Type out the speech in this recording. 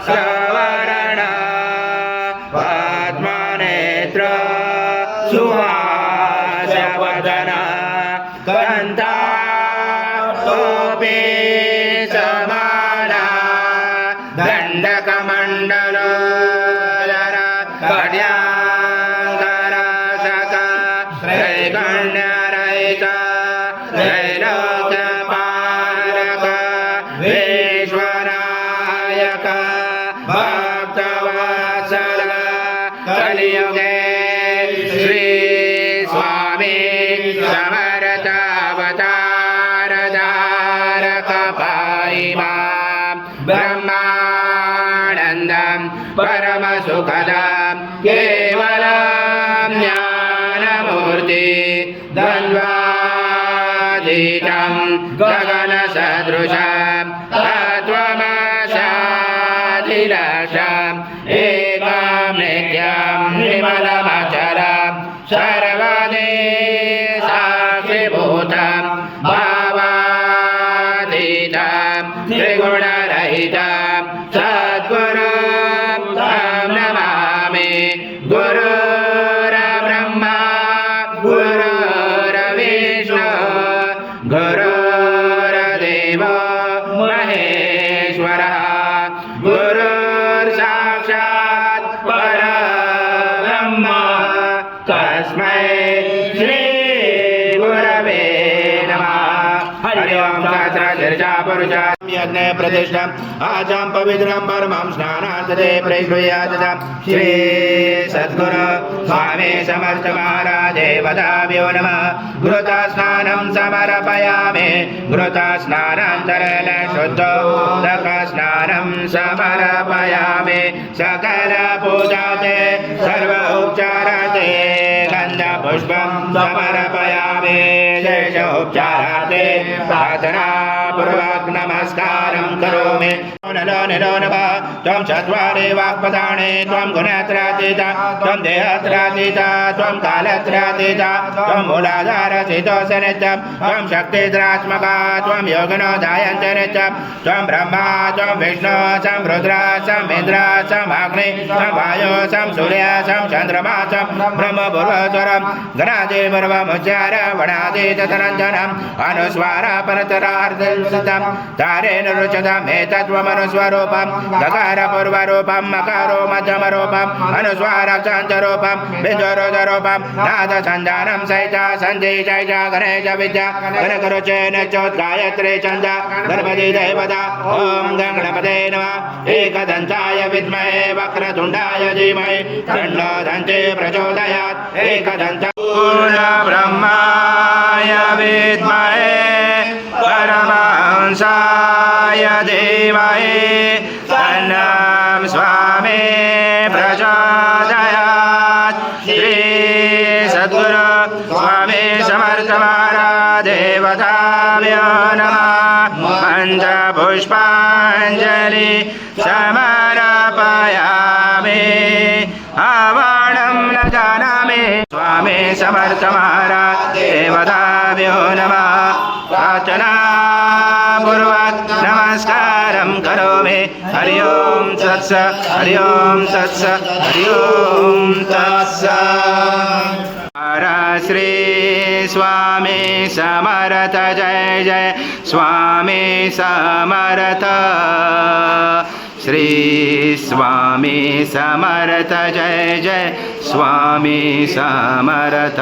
श्रवण पद्मनेत्र सुहासवदन कान्ताटोपी समाना दण्डकमण्डलोदर कट्याङ्गरसक त्रैगण्यरहित त्रैलोक्यपालक विश्वनायक भक्तवत्सल कलियुगे श्री स्वामी समर्थ अवतार धारक पाहिमां ब्रह्मानन्दं परम सुखदं केवलं ज्ञानमूर्ति द्वन्द्वातीतं गगनसदृशं तत्त्वमशाधिलक्षम् एकं नित्यं निर्मलमचलं सर्वदेश साक्षिभूतं भावातीतं त्रिगुणरहितं सद्गुरुं तं नमामि। गुरुर्ब्रह्मा गुरुर्विष्णु गुरुर्देवो महेश्वरः गुरुर्साक्षात् परब्रह्म तस्मै श्री गुरवे नमः। हरि ओम सहस्रशीर्षा पुरुषा यज्ञे प्रतिष्ठम् आचां पवित्रं परमं स्नानान्तते प्रयुज्यात् श्री सद्गुरु स्वामी समर्थ महाराज देवताभ्यो नमः। घृतस्नानं समर्पयामि घृतस्नानान्तरेण शुद्धोदकस्नानं समर्पयामि सकलपूजाते सर्व उपचाराते गन्धपुष्पं समर्पयामि शेषोपचाराते प्रार्थनापूर्वक नमस्कारं करोमि। नलो निलो नमः त्वं चत्वारि वाक्पदाने त्वं गुणत्रयातीता त्वं देहत्रयातीता त्वं कालत्रयातीता त्वं मूलाधारस्थितोऽसनित्यं त्वं शक्तिधरात्मका त्वं योगिनोदयन्त नित्यं त्वं ब्रह्मा त्वं विष्णु त्वं रुद्र त्वं इन्द्र त्वं अग्नि त्वं वायु त्वं सूर्य त्वं चन्द्रमा त्वं ब्रह्मपूर्वस्वरं गणादिपूर्वमुच्चार वणादितरञ्जनम् अनुस्वार परतरार्धं तारेण रुचतम् एतत्त्वमनुस्वरूपं गकारपूर्वरूपं मकारो मध्यमरूपं अनुस्वाराक्षान्तरूपं बिन्दुरुदरूपं नादसन्धानं सहित सन्धि जय गणेश विद्या गणकरुचेन चोद्गायत्री छन्द गणपति देवता ॐ गणपते नमः। एकदन्ताय विद्महे वक्रतुण्डाय धीमहि तन्नो दन्ती प्रचोदयात् एकदन्ताय विद्महे परमहंसाय धीमहि तन्नो स्वामी प्रचोदयात्। श्री सद्गुरु स्वामी समर्थ महाराज देवताभ्यो नमः। मन्त्रपुष्पाञ्जलि समर्पयामि आवणं न जानामि स्वामी समर्थ महाराज देवताभ्यो नमः। प्रार्थनापूर्वक नमस्कारं करोमि। हरि ओम तत्स हरि ओम तत्स हरि ओम तत्स। श्री स्वामी समर्थ जय जय स्वामी समर्थ श्री स्वामी समर्थ जय जय स्वामी समर्थ।